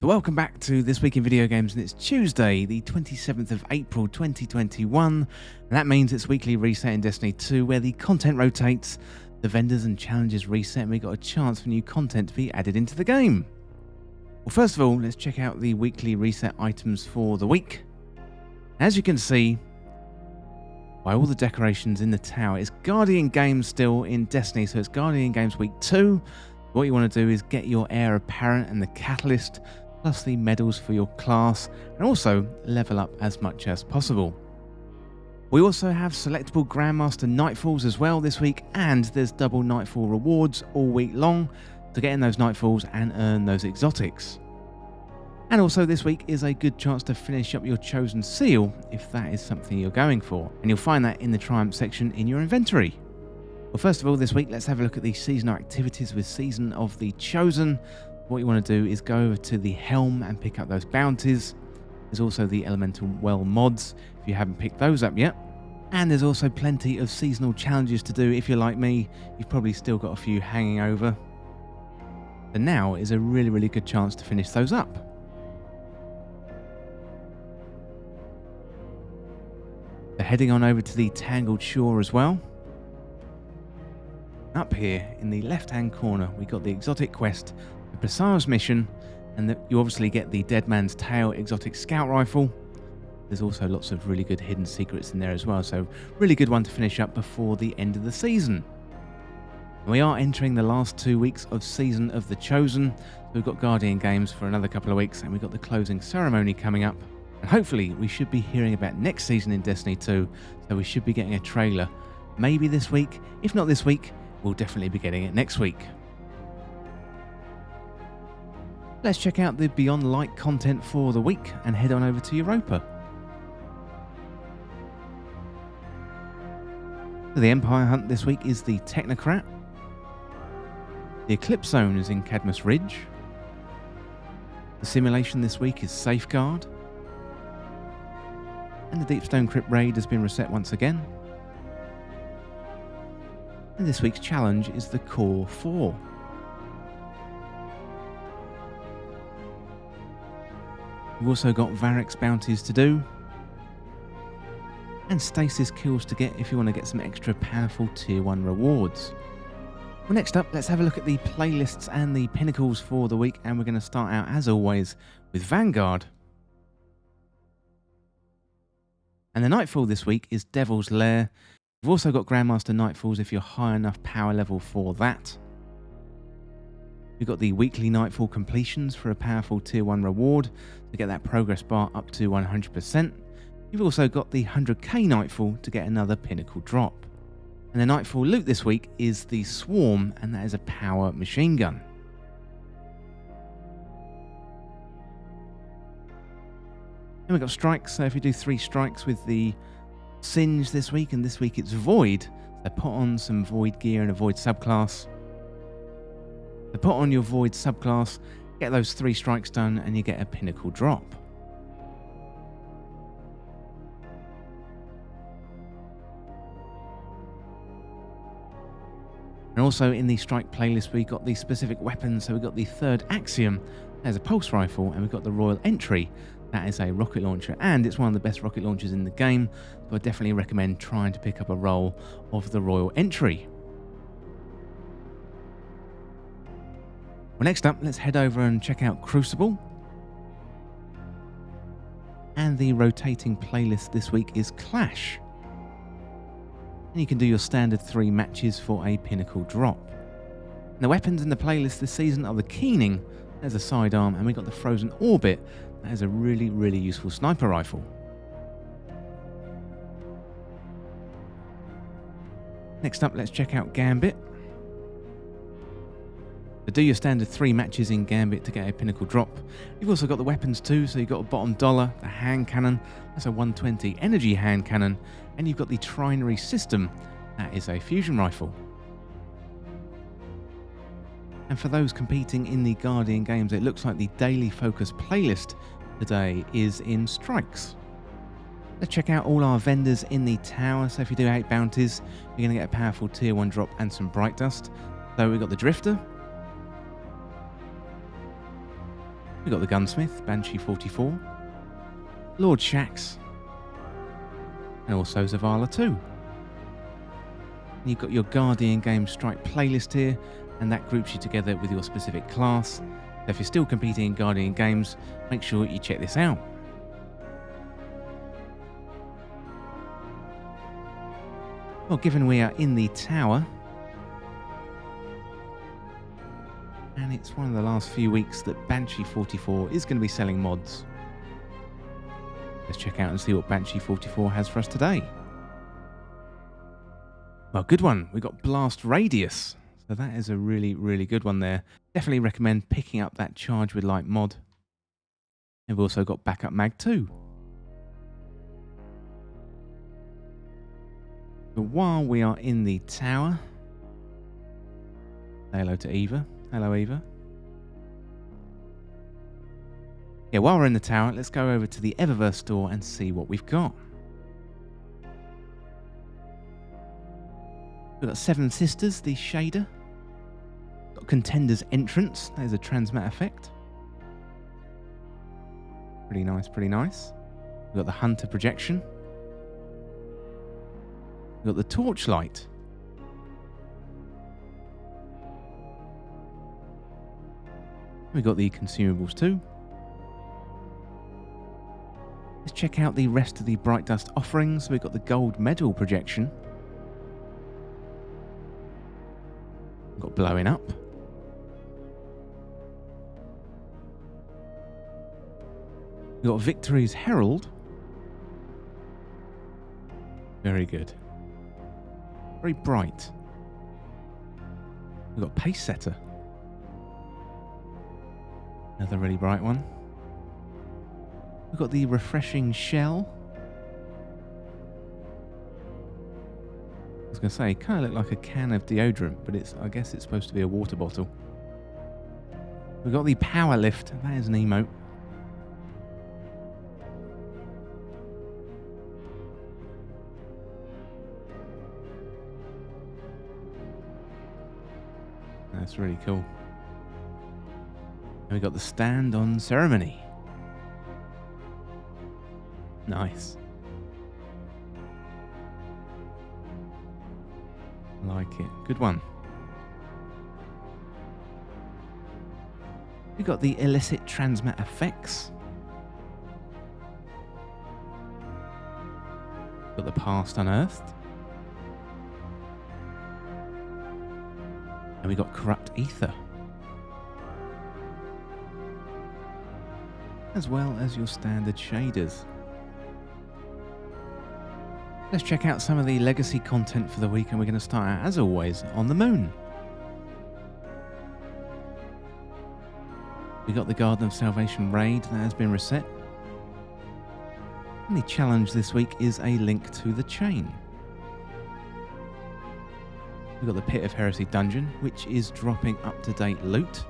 So welcome back to This Week in Video Games, and it's Tuesday, the 27th of April 2021, and that means it's weekly reset in Destiny 2, where the content rotates, the vendors and challenges reset, and we got a chance for new content to be added into the game. Well, first of all, let's check out the weekly reset items for the week. As you can see, by all the decorations in the tower, it's Guardian Games still in Destiny, so it's Guardian Games Week 2. What you want to do is get your Heir Apparent and the Catalyst, plus the medals for your class, and also level up as much as possible. We also have selectable Grandmaster Nightfalls as well this week, and there's double Nightfall rewards all week long to get in those Nightfalls and earn those exotics. And also this week is a good chance to finish up your chosen seal if that is something you're going for, and you'll find that in the Triumph section in your inventory. Well, first of all, this week let's have a look at the seasonal activities with Season of the Chosen. What you want to do is go over to the Helm and pick up those bounties. There's also the Elemental Well mods if you haven't picked those up yet. And there's also plenty of seasonal challenges to do if you're like me. You've probably still got a few hanging over. And now is a really good chance to finish those up. So heading on over to the Tangled Shore as well. Up here in the left hand corner we got the exotic quest, the Presage mission, and you obviously get the Dead Man's Tale exotic scout rifle. There's also lots of really good hidden secrets in there as well, so really good one to finish up before the end of the season. And we are entering the last 2 weeks of Season of the Chosen, so we've got Guardian Games for another couple of weeks, and we've got the closing ceremony coming up, and hopefully we should be hearing about next season in Destiny 2, so we should be getting a trailer maybe this week. If not this week, we'll definitely be getting it next week. Let's check out the Beyond Light content for the week and head on over to Europa. The Empire Hunt this week is the Technocrat. The Eclipse Zone is in Cadmus Ridge. The Simulation this week is Safeguard. And the Deepstone Crypt Raid has been reset once again. And this week's challenge is the Core 4. We've also got Varix bounties to do, and stasis kills to get if you want to get some extra powerful tier 1 rewards. Well, next up, let's have a look at the playlists and the pinnacles for the week, and we're going to start out as always with Vanguard. And the Nightfall this week is Devil's Lair. We've also got Grandmaster Nightfalls if you're high enough power level for that. We've got the weekly Nightfall completions for a powerful tier 1 reward to get that progress bar up to 100%. You've also got the 100k Nightfall to get another pinnacle drop. And the Nightfall loot this week is the Swarm, and that is a power machine gun. Then we've got strikes, so if you do 3 strikes with the Singe this week, and this week it's Void, so put on some Void gear and a Void subclass. So put on your Void subclass, get those 3 strikes done, and you get a pinnacle drop. And also in the strike playlist we got the specific weapons, so we got the third Axiom, there's a pulse rifle, and we've got the Royal Entry, that is a rocket launcher, and it's one of the best rocket launchers in the game, so I definitely recommend trying to pick up a roll of the Royal Entry. Well, next up, let's head over and check out Crucible. And the rotating playlist this week is Clash. And you can do your standard 3 matches for a pinnacle drop. And the weapons in the playlist this season are the Keening, there's a sidearm, and we got the Frozen Orbit, that is a really useful sniper rifle. Next up, let's check out Gambit. So do your standard 3 matches in Gambit to get a pinnacle drop. You've also got the weapons too, so you've got a bottom dollar, the hand cannon, that's a 120 energy hand cannon, and you've got the trinary system, that is a fusion rifle. And for those competing in the Guardian Games, it looks like the daily focus playlist today is in strikes. Let's check out all our vendors in the tower. So if you do 8 bounties, you're going to get a powerful tier 1 drop and some bright dust. So we've got the Drifter, We've got the Gunsmith, Banshee 44, Lord Shax, and also Zavala 2. You've got your Guardian Game Strike playlist here, and that groups you together with your specific class. So if you're still competing in Guardian games, make sure you check this out. Well, given we are in the tower, and it's one of the last few weeks that Banshee 44 is going to be selling mods. Let's check out and see what Banshee 44 has for us today. Well, good one. We've got Blast Radius. So that is a really, really good one there. Definitely recommend picking up that Charge with Light mod. And we've also got Backup Mag 2. But while we are in the tower, say hello to Eva. Hello, Eva. Yeah, while we're in the tower, let's go over to the Eververse store and see what we've got. We've got Seven Sisters, the shader. Got Contender's Entrance. There's a transmat effect. Pretty nice, pretty nice. We've got the Hunter Projection. We've got the Torchlight. We've got the consumables too. Let's check out the rest of the Bright Dust offerings. We've got the Gold Medal Projection. We've got Blowing Up. We've got Victory's Herald. Very good. Very bright. We've got Pace Setter. Another really bright one. We've got the Refreshing Shell. I was going to say, it kind of looked like a can of deodorant, but I guess it's supposed to be a water bottle. We've got the Power Lift. That is an emote. That's really cool. And we got the Stand on Ceremony. Nice. Like it. Good one. We got the Illicit Transmat Effects. Got the Past Unearthed. And we got Corrupt Ether. As well as your standard shaders. Let's check out some of the legacy content for the week, and we're going to start out, as always, on the moon. We got the Garden of Salvation raid that has been reset. And the challenge this week is a link to the chain. We've got the Pit of Heresy dungeon, which is dropping up-to-date loot.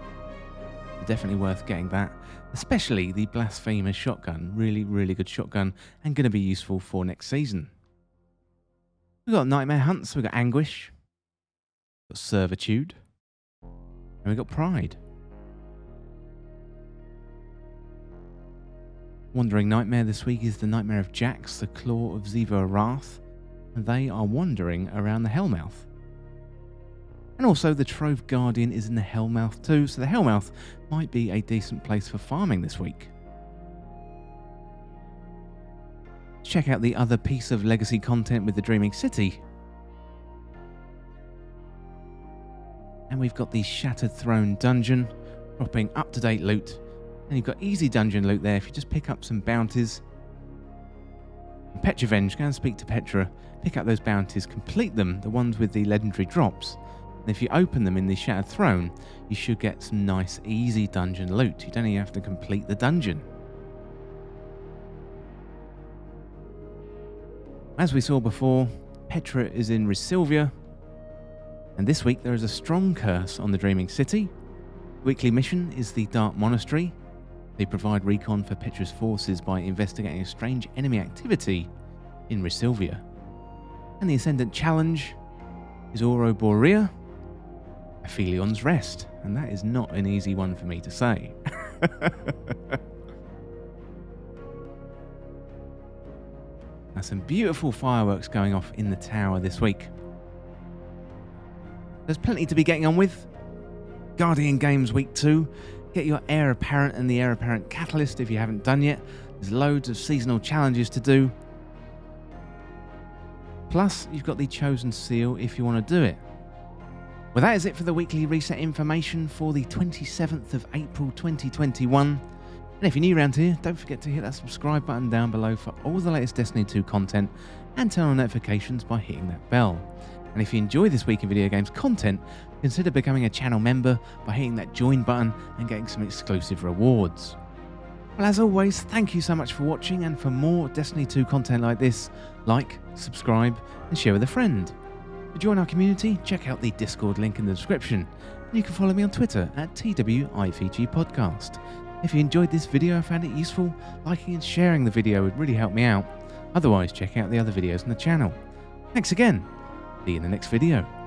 Definitely worth getting that. Especially the Blasphemer's shotgun. Really, really good shotgun, and going to be useful for next season. We've got Nightmare Hunts, we've got Anguish, we've got Servitude, and we've got Pride. Wandering Nightmare this week is the Nightmare of Jax, the Claw of Ziva Wrath, and they are wandering around the Hellmouth. And also the Trove Guardian is in the Hellmouth too, so the Hellmouth might be a decent place for farming this week. Check out the other piece of legacy content with the Dreaming City. And we've got the Shattered Throne dungeon, dropping up-to-date loot. And you've got easy dungeon loot there if you just pick up some bounties. And Petravenge, go and speak to Petra, pick up those bounties, complete them, the ones with the legendary drops. And if you open them in the Shattered Throne, you should get some nice easy dungeon loot. You don't even have to complete the dungeon. As we saw before, Petra is in Resilvia, and this week there is a strong curse on the Dreaming City. Weekly mission is the Dark Monastery. They provide recon for Petra's forces by investigating a strange enemy activity in Resilvia. And the Ascendant Challenge is Ouroborea, Aphelion's Rest, and that is not an easy one for me to say. Now, some beautiful fireworks going off in the tower this week. There's plenty to be getting on with. Guardian Games Week 2. Get your Heir Apparent and the Heir Apparent Catalyst if you haven't done yet. There's loads of seasonal challenges to do. Plus, you've got the Chosen Seal if you want to do it. Well, that is it for the weekly reset information for the 27th of April 2021. And if you're new around here, don't forget to hit that subscribe button down below for all the latest Destiny 2 content and turn on notifications by hitting that bell. And if you enjoy this week in video games content, consider becoming a channel member by hitting that join button and getting some exclusive rewards. Well, as always, thank you so much for watching, and for more Destiny 2 content like this, like, subscribe and share with a friend. To join our community, check out the Discord link in the description, and you can follow me on Twitter at TWIVG Podcast. If you enjoyed this video and found it useful, liking and sharing the video would really help me out. Otherwise, check out the other videos on the channel. Thanks again. See you in the next video.